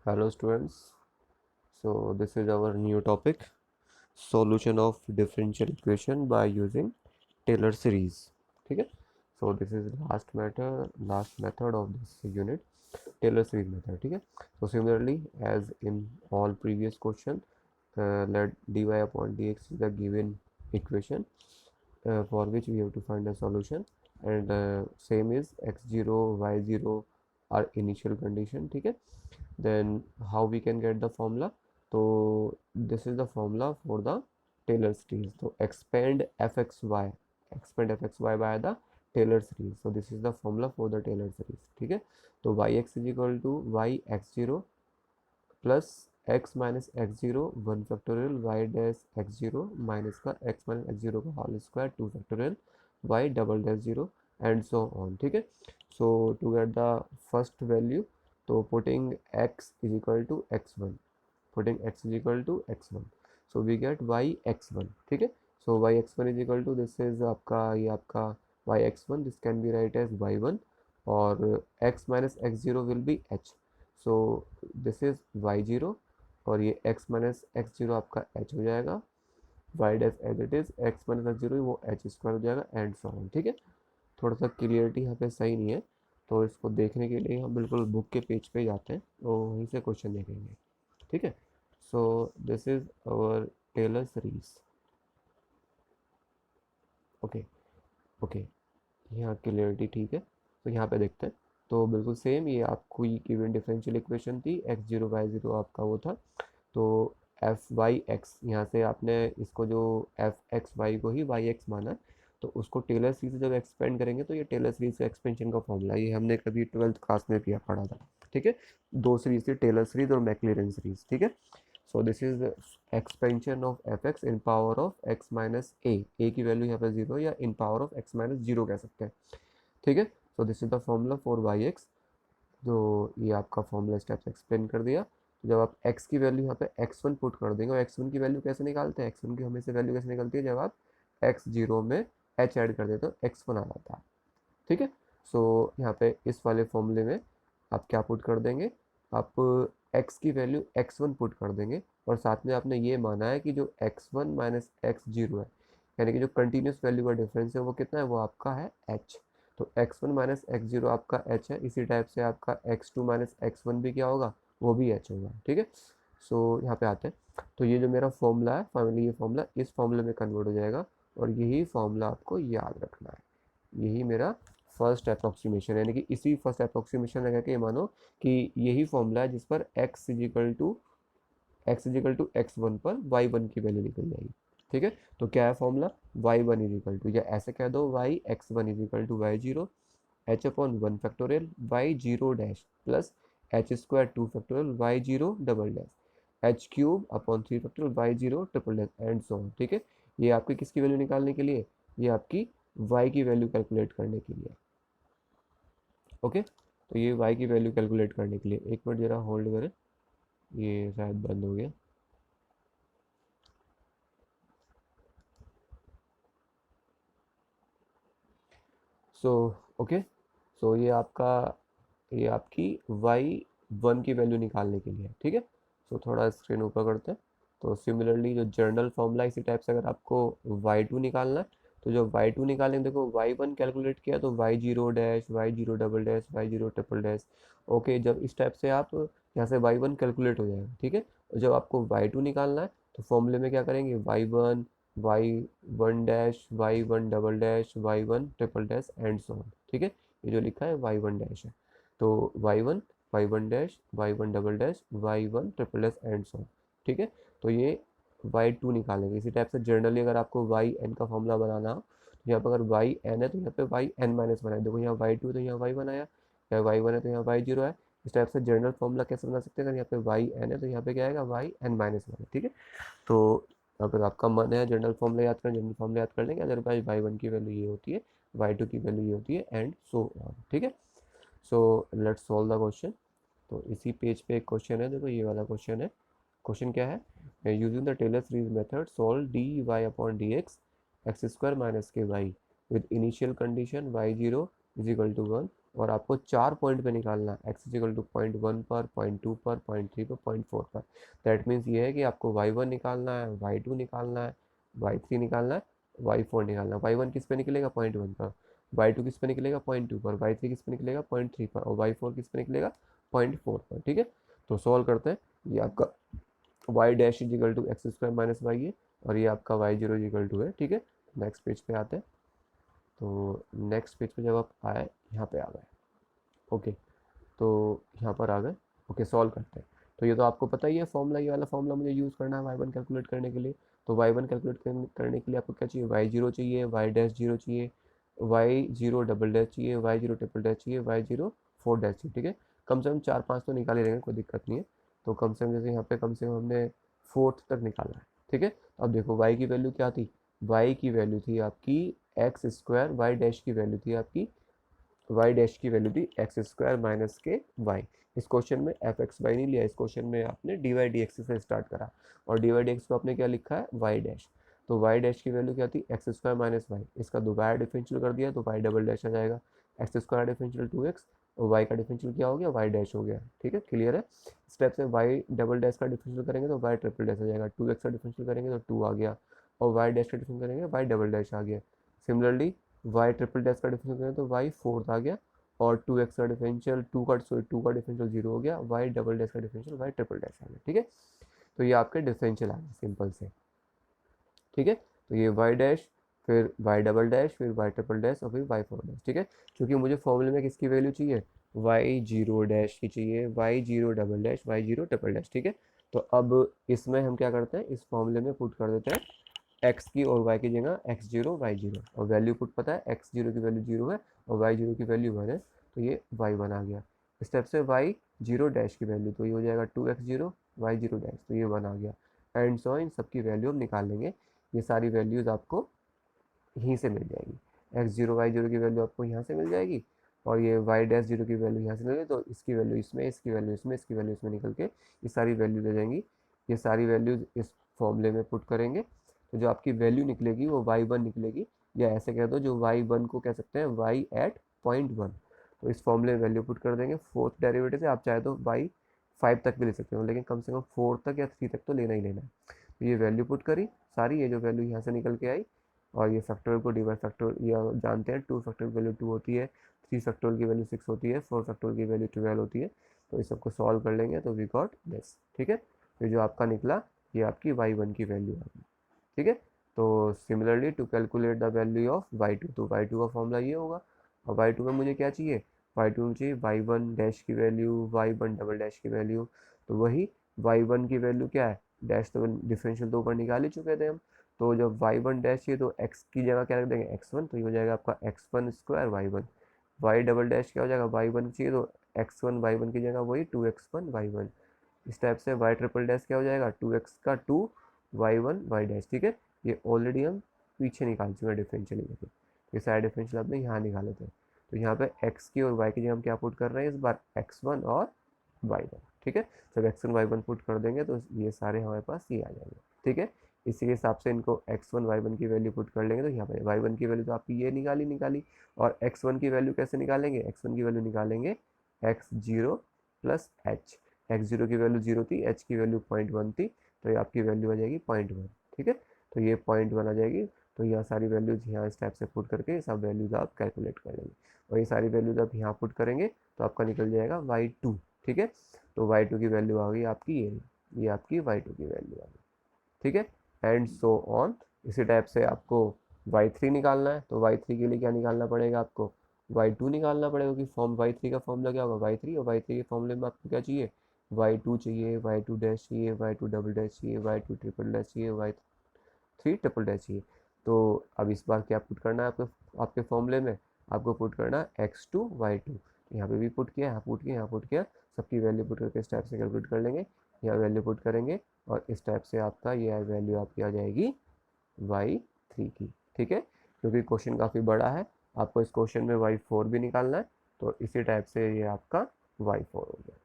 Hello students, so this is our new topic, solution of differential equation by using Taylor series. ठीक है, so this is last method of this unit, Taylor series method. ठीक है, so similarly as in all previous question, let dy upon dx is the given equation for which we have to find a solution, and same is x0 y0 are initial condition. ठीक है, then how we can get the formula? So this is the formula for the Taylor series. So expand fxy by the Taylor series. So this is the formula for the Taylor series. ठीक है, तो yx is equal to y x0 plus x minus x zero one factorial y dash x zero minus का x minus x zero का whole square two factorial y double dash zero and so on. ठीक है, so to get the first value, तो putting x is equal to x1, putting x is equal to x1, so we get y x1. ठीक है, so y x1 is equal to this is आपका ये आपका y x1, this can be write as y1 और x minus x zero will be h. So this is y0 और ये x minus x zero आपका h हो जाएगा, y dash as it is x minus x zero वो h square हो जाएगा and so on. ठीक है, थोड़ा सा क्लियरिटी यहाँ पे सही नहीं है, तो इसको देखने के लिए हम बिल्कुल बुक के पेज पे जाते हैं, तो वहीं से क्वेश्चन देखेंगे. ठीक है, so this is our Taylor series. Okay okay, यहाँ क्लियरिटी ठीक है, तो यहाँ पे देखते हैं. तो बिल्कुल सेम ये आपको ये गिवन डिफरेंशियल इक्वेशन थी, एक्स जीरो वाई जीरो आपका वो था, तो एफ वाई एक्स यहाँ से आपने इसको जो एफ एक्स वाई को ही वाई एक्स माना है, तो उसको टेलर सीरीज से जब एक्सपेंड करेंगे तो ये टेलर सीरीज का एक्सपेंशन का फॉर्मूला, ये हमने कभी 12th क्लास में किया पढ़ा था. ठीक है, दो सीरीज थी, टेलर सीरीज और मैक्लेरन सीरीज. ठीक है, so this is expansion of f x in power of x minus a की वैल्यू यहाँ पे जीरो या in power of x minus zero कह सकते हैं. ठीक है, so this is the formula for y x. तो ये आपका फॉर्मूला स्टेप्स एक्सप्लेन कर दिया. जब आप x की वैल्यू यहाँ पे x1 पुट कर देंगे, और x1 की वैल्यू कैसे निकालते हैं, x1 की हमेशा वैल्यू कैसे निकलती है, जब आप x0 में h ऐड कर देते हो x1 आ जाता है. ठीक है, सो यहाँ पे इस वाले फॉर्मूले में आप क्या पुट कर देंगे, आप x की वैल्यू x1 पुट कर देंगे, और साथ में आपने ये माना है कि जो x1 माइनस एक्स जीरो है, यानी कि जो कंटिन्यूस वैल्यू का डिफरेंस है वो कितना है, वो आपका है h. तो x1 माइनस एक्स जीरो आपका h है, इसी टाइप से आपका x2 माइनस x1 भी क्या होगा, वो भी h होगा. ठीक है, सो यहाँ पे आते हैं, तो ये जो मेरा फॉर्मूला है फाइनली, ये फॉर्मूला इस फॉर्मूले में कन्वर्ट हो जाएगा, और यही फॉर्मूला आपको याद रखना है. यही मेरा फर्स्ट अप्रोक्सीमेशन, यानी कि इसी फर्स्ट अप्रोक्सीमेशन लगा के मानो कि यही फॉर्मूला है जिस पर x इजिकल टू x1 पर y1 की वैल्यू निकल जाएगी. ठीक है, तो क्या है फॉर्मूला, y1 इजिकल टू, या ऐसे कह दो y x1 is equal to y zero h upon one factorial y zero dash plus h square two factorial y zero double dash h cube upon three factorial y zero triple dash and so on. ठीक है, ये आपकी किसकी value निकालने के लिए, ये आपकी y की वैल्यू कैलकुलेट करने के लिए. ओके, तो ये y की वैल्यू कैलकुलेट करने के लिए, एक मिनट जरा होल्ड करें, ये शायद बंद हो गया. सो ओके, सो ये आपकी y1 की वैल्यू निकालने के लिए. ठीक है, सो थोड़ा स्क्रीन ऊपर करते हैं. तो सिमिलरली जो जनरल फॉर्मूला इसी टाइप से अगर आपको y2 निकालना है, तो जो y2 निकालेंगे, देखो y1 कैलकुलेट किया तो y zero dash y zero double dash y zero triple dash. Okay, जब इस टाइप से आप यहाँ से y1 कैलकुलेट हो जाएगा. ठीक है, और जब आपको y2 निकालना है तो फॉर्मूले में क्या करेंगे, y1 y one dash y one double dash y one triple dash and so on. ठीक है, ये जो लिखा है वाई वन डैश है, तो y one dash y one double dash y one triple dash and so on. ठीक है, तो ये वाई टू निकालेंगे. इसी टाइप से जनरली अगर आपको वाई एन का फॉर्मूला बनाना हो, तो यहाँ पर अगर वाई एन है तो यहाँ पे वाई एन माइनस वन है. देखो यहाँ वाई टू तो यहाँ वाई वन आया, यहाँ वाई वन है तो यहाँ वाई जीरो है. इस टाइप से जनरल फॉर्मूला कैसे बना सकते हैं, अगर यहाँ पे वाई एन है तो यहाँ पे क्या आएगा, वाई एन माइनस वन है. ठीक है, तो अगर आपका मन है जनरल फॉर्मूला याद करें, जनरल फॉर्मूला याद कर लेंगे, अदरवाइज वाई वन की वैल्यू ये होती है, वाई टू की वैल्यू ये होती है एंड सो ऑन. ठीक है, so let's solve the question. तो इसी पेज पे एक क्वेश्चन है, देखो ये वाला क्वेश्चन है. क्वेश्चन क्या है, using the Taylor series method solve d y upon d x square minus k y with initial condition y0 is equal to one और आपको 4 पॉइंट पे निकालना है, x इक्वल टू 0.1 पर, 0.2 पर, 0.3 पर, 0.4 पर। दैट मीन्स ये है कि आपको y1 निकालना है, y2 निकालना है, y3 निकालना है, y4 निकालना है। y1 किस पे निकलेगा 0.1 पर, y2 किस पे निकलेगा 0.2 पर, y3 किस पे निकलेगा 0.3 पर, और y4 किस पे निकलेगा 0.4 पर। ठीक है, तो सॉल्व करते हैं। ये आपका y dash is equal to x square minus y है, और ये आपका y0 इज इक्वल टू है। ठीक है, नेक्स्ट पेज पे आते हैं। तो नेक्स्ट पेज पे जब आप आए, यहाँ पे आ गए, ओके, तो यहाँ पर आ गए, ओके, सॉल्व करते हैं। तो ये तो आपको पता ही है फॉर्मूला, ये वाला फॉर्मूला मुझे यूज़ करना है y1 कैलकुलेट करने के लिए। तो y1 कैलकुलेट करने के लिए आपको क्या चाहिए, y0 चाहिए, y डैश जीरो चाहिए, y0 डबल डैश चाहिए, y0 ट्रिपल डैश चाहिए, y0 फोर डैश चाहिए। ठीक है, कम से कम 4-5 तो निकाल ही रहेंगे, कोई दिक्कत नहीं है। तो कम से कम जैसे यहाँ पे कम से कम हमने फोर्थ तक निकाला है। ठीक है, अब देखो y की वैल्यू क्या थी, y की वैल्यू थी आपकी एक्स स्क्वायर, y डैश की वैल्यू थी आपकी, y डैश की वैल्यू थी x square minus k Y. इस क्वेश्चन में एफ एक्स वाई नहीं लिया, इस क्वेश्चन में आपने डी वाई डी एक्स से स्टार्ट करा, और डी वाई डी एक्स को आपने क्या लिखा है वाई डैश। तो वाई डैश की वैल्यू क्या थी एक्स स्क्वायर माइनस वाई, इसका दोबारा डिफरेंशियल कर दिया तो वाई डबल डैश आ जाएगा। एक्स स्क्वायर डिफरेंशियल 2x, और वाई का डिफरेंशियल क्या हो गया वाई डैश हो गया। ठीक है, क्लियर है। स्टेप से वाई डबल डैश का डिफरेंशियल करेंगे तो वाई ट्रिपल डैश आ जाएगा, 2x का डिफरेंशियल करेंगे तो 2 आ गया, और वाई डैश का डिफरेंशियल करेंगे वाई डबल डैश आ गया। सिमिलरली वाई ट्रिपल डैश का डिफरेंशियल करेंगे तो वाई फोर्थ आ गया, और 2x का डिफरेंशियल 2 का डिफरेंशियल 0 हो गया, y डबल डैश का डिफरेंशियल y ट्रिपल डैश आ गया। ठीक है, तो ये आपके डिफरेंशियल आ गए सिंपल से। ठीक है, तो ये y डैश, फिर y डबल डैश, फिर y ट्रिपल डैश, और फिर y फोर डैश। ठीक है, क्योंकि मुझे फॉर्मूले में किसकी वैल्यू चाहिए, y0 डैश की चाहिए, y0 double dash, y0 triple dash. ठीक है, तो अब इसमें हम क्या करते हैं, इस फॉर्मूले में पुट कर देते हैं x की और y की जगह x0 y0, और वैल्यू पुट पता है x0 की वैल्यू 0 है और y0 की वैल्यू 1 है, तो ये y1 आ गया। स्टेप से y0 डैश की वैल्यू, तो ये हो जाएगा 2x0 y0 डैश, तो ये 1 आ गया। एंड सो इन सबकी वैल्यू हम निकाल लेंगे, ये सारी वैल्यूज़ आपको यहीं से मिल जाएगी। x0 y0 की वैल्यू आपको यहाँ से मिल जाएगी, और ये y डैश जीरो की वैल्यू यहाँ से मिल जाएगी, तो इसकी वैल्यू इसमें, इसकी वैल्यू इसमें, इसकी वैल्यू इसमें निकल के ये सारी वैल्यू ले जाएंगी। ये सारी वैल्यूज इस फॉर्मूले में पुट करेंगे, तो जो आपकी वैल्यू निकलेगी वो y1 निकलेगी, या ऐसे कह दो जो y1 को कह सकते हैं y एट 0.1। तो इस फॉर्मूले में वैल्यू पुट कर देंगे, फोर्थ डेरिवेटिव से आप चाहे तो y5 तक भी ले सकते हो, लेकिन कम से कम 4 तक या 3 तक तो लेना ही लेना है। तो ये वैल्यू पुट करी सारी, ये जो वैल्यू यहाँ से निकल के आई, और ये फैक्टोरियल को डिवाइड फैक्टोरियल या जानते हैं 2 फैक्टोरियल की वैल्यू 2 होती है, 3 फैक्टोरियल की वैल्यू 6 होती है, 4 फैक्टोरियल की वैल्यू 12 होती है। तो इस सबको सॉल्व कर लेंगे तो वी गॉट दिस। ठीक है, तो जो आपका निकला ये आपकी y1 की वैल्यू आ गई। ठीक है, तो similarly to calculate the value of y2, तो y2 का फॉर्मूला ये होगा, और y2 में मुझे क्या चाहिए, y2 में चाहिए y1 डैश की वैल्यू, y1 डबल डैश की वैल्यू। तो वही y1 की वैल्यू क्या है, डैश तो डिफरेंशियल तो ऊपर निकाल ही चुके थे हम, तो जब y1 डैश चाहिए तो x की जगह क्या रख देंगे x1, तो ये हो जाएगा आपका x1 square y1। y double dash क्या हो जाएगा y1 चाहिए तो x1 y1 की जगह वही 2x1 y1। इस टाइप से y ट्रिपल डैश क्या हो जाएगा 2x का 2 y1 y डैश। ठीक है, ये ऑलरेडी हम पीछे निकाल चुके हैं डिफरेंशियल लेके, ये सारे डिफरेंशियल आपने यहाँ निकाले थे। तो यहाँ पे x की और y की जगह हम क्या पुट कर रहे हैं इस बार x1 और y1। ठीक है, जब x1 y1 पुट कर देंगे तो ये सारे हमारे पास ये आ जाएंगे। ठीक है, इसी के हिसाब से इनको x1 y1 की वैल्यू पुट कर लेंगे, तो यहाँ पे y1 की वैल्यू तो आपकी ये निकाली, और x1 की वैल्यू कैसे निकालेंगे, x1 की वैल्यू निकालेंगे x0 प्लस h। x0 की वैल्यू 0 थी, h की वैल्यू 0.1 थी, तो ये आपकी वैल्यू आ जाएगी 0.1। ठीक है, तो ये 0.1 आ जाएगी। तो यहाँ सारी वैल्यूज यहाँ इस टाइप से पुट करके सब वैल्यूज आप कैलकुलेट कर लेंगे, और ये सारी वैल्यूज आप यहाँ पुट करेंगे तो आपका निकल जाएगा y2। ठीक है, तो y2 की वैल्यू आ गई आपकी ये आपकी y2 की वैल्यू आ गई। ठीक है, एंड सो ऑन। इसी टाइप से आपको y3 निकालना है, तो y3 के लिए क्या निकालना पड़ेगा आपको y2 निकालना पड़ेगा, क्योंकि फॉर्म y3 का फॉर्मूला क्या होगा y3, और y3 के फॉर्मूले में आपको क्या चाहिए y2 चाहिए, y2 डैश चाहिए, y2 डबल डैश चाहिए, y2 ट्रिपल डैश चाहिए, y3 ट्रिपल डैश चाहिए। तो अब इस बार क्या पुट करना है आपको, आपके फॉर्मूले में आपको पुट करना है x2 y2, यहाँ पे भी पुट किया, यहाँ पुट किया, यहाँ पुट किया, सबकी वैल्यू पुट करके इस टाइप से कैलकुलेट कर लेंगे, यहाँ वैल्यू पुट करेंगे, और इस टाइप से आपका ये वैल्यू आपकी आ जाएगी y3 की। ठीक है, क्योंकि क्वेश्चन काफ़ी बड़ा है, आपको इस क्वेश्चन में y4 भी निकालना है, तो इसी टाइप से ये आपका y4 हो गया।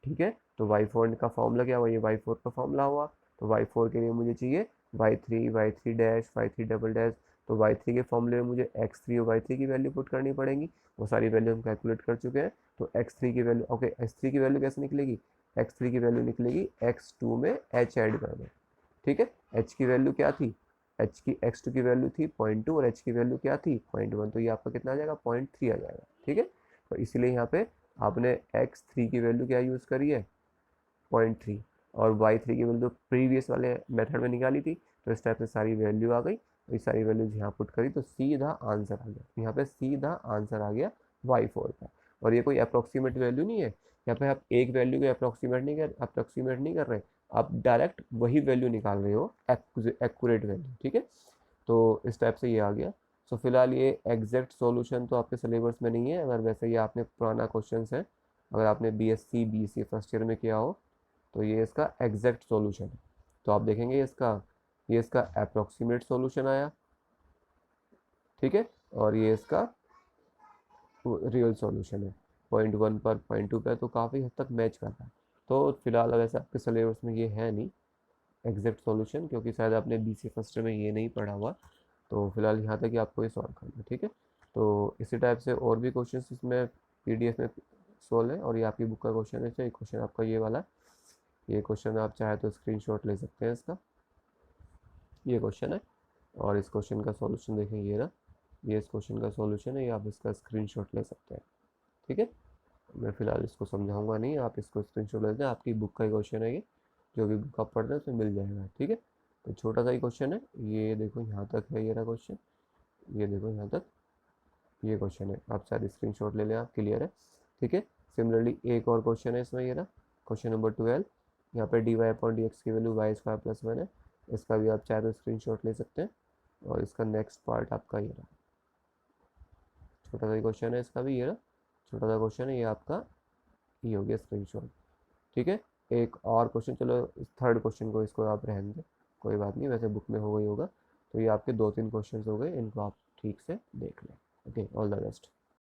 ठीक है, तो y4 का फॉर्मूला क्या हुआ, ये y4 का फॉर्मूला हुआ, तो y4 के लिए मुझे चाहिए y3 dash, y3 double dash, तो y3 के फॉर्मूले में मुझे x3 और y3 की वैल्यू पुट करनी पड़ेगी, वो सारी वैल्यू हम कैलकुलेट कर चुके हैं। तो x3 की वैल्यू, ओके, x3 की वैल्यू कैसे निकलेगी, x3 की वैल्यू निकलेगी x2 में h ऐड कर दो, ठीक है। h की वैल्यू क्या थी, x2 की वैल्यू थी 0.2 और h की वैल्यू क्या थी 0.1, तो ये आपका कितना आ जाएगा 0.3 आ जाएगा, ठीक है। तो इसीलिए यहाँ पे आपने x3 की वैल्यू क्या यूज़ करी है 0.3, और y3 की वैल्यू प्रीवियस वाले मेथड में निकाली थी, तो इस टाइप से सारी वैल्यू आ गई, ये सारी वैल्यूज यहाँ पुट करी तो सीधा आंसर आ गया, यहाँ पे सीधा आंसर आ गया y4 का। और ये कोई अप्रोक्सीमेट वैल्यू नहीं है, यहाँ पे आप एक वैल्यू को अप्रोक्सीमेट नहीं कर रहे, आप डायरेक्ट वही वैल्यू निकाल रहे हो, एक्यूरेट वैल्यू, ठीक है। तो इस टाइप से ये आ गया। सो फिलहाल ये एग्जैक्ट सॉल्यूशन तो आपके सिलेबस में नहीं है, अगर वैसे ये आपने पुराना क्वेश्चन है, अगर आपने बीएससी बीसी फर्स्ट ईयर में किया हो तो ये इसका एग्जैक्ट सॉल्यूशन है। तो आप देखेंगे ये इसका अप्रोक्सीमेट सॉल्यूशन आया, ठीक है, और ये इसका रियल सॉल्यूशन है, 0.1 पर 0.2 पे, तो काफ़ी हद तक मैच कर रहा है। तो फिलहाल वैसे आपके सिलेबस में ये है नहीं एग्जैक्ट सॉल्यूशन, क्योंकि शायद आपने बीसी फर्स्ट ईयर में ये नहीं पढ़ा हुआ, तो फिलहाल यहाँ तक ही आपको ये सॉल्व करना है, ठीक है। तो इसी टाइप से और भी क्वेश्चन इसमें पीडीएफ में सॉल्व है, और ये आपकी बुक का क्वेश्चन है, तो ये क्वेश्चन आपका ये वाला, ये क्वेश्चन आप चाहे तो स्क्रीनशॉट ले सकते हैं इसका, ये क्वेश्चन है। और इस क्वेश्चन का सॉल्यूशन देखें, ये रहा, ये इस क्वेश्चन का सॉल्यूशन है, ये आप इसका स्क्रीनशॉट ले सकते हैं, ठीक है। मैं फिलहाल इसको समझाऊंगा नहीं, आप इसको स्क्रीनशॉट लेते हैं, आपकी बुक का ही क्वेश्चन है ये, जो भी बुक आप पढ़ रहे हैं उसमें मिल जाएगा, ठीक है। तो छोटा सा ही क्वेश्चन है, ये देखो यहाँ तक है ये रहा क्वेश्चन, ये देखो यहाँ तक ये क्वेश्चन है, आप शायद स्क्रीनशॉट ले लें, आप क्लियर है, ठीक है। सिमिलरली एक और क्वेश्चन है इसमें, ये रहा क्वेश्चन नंबर 12, यहाँ पे dy/dx की वैल्यू y² + 1 है, इसका भी आप चाहे तो स्क्रीनशॉट ले सकते हैं। और इसका नेक्स्ट पार्ट आपका ये रहा, छोटा सा क्वेश्चन है, इसका भी ये रहा छोटा सा क्वेश्चन है, ये आपका ये हो गया स्क्रीनशॉट, ठीक है। एक और क्वेश्चन, चलो इस थर्ड क्वेश्चन को इसको आप रहने दें, कोई बात नहीं, वैसे बुक में हो गई होगा। तो ये आपके 2-3 क्वेश्चन हो गए, इनको आप ठीक से देख लें। Okay, all the best.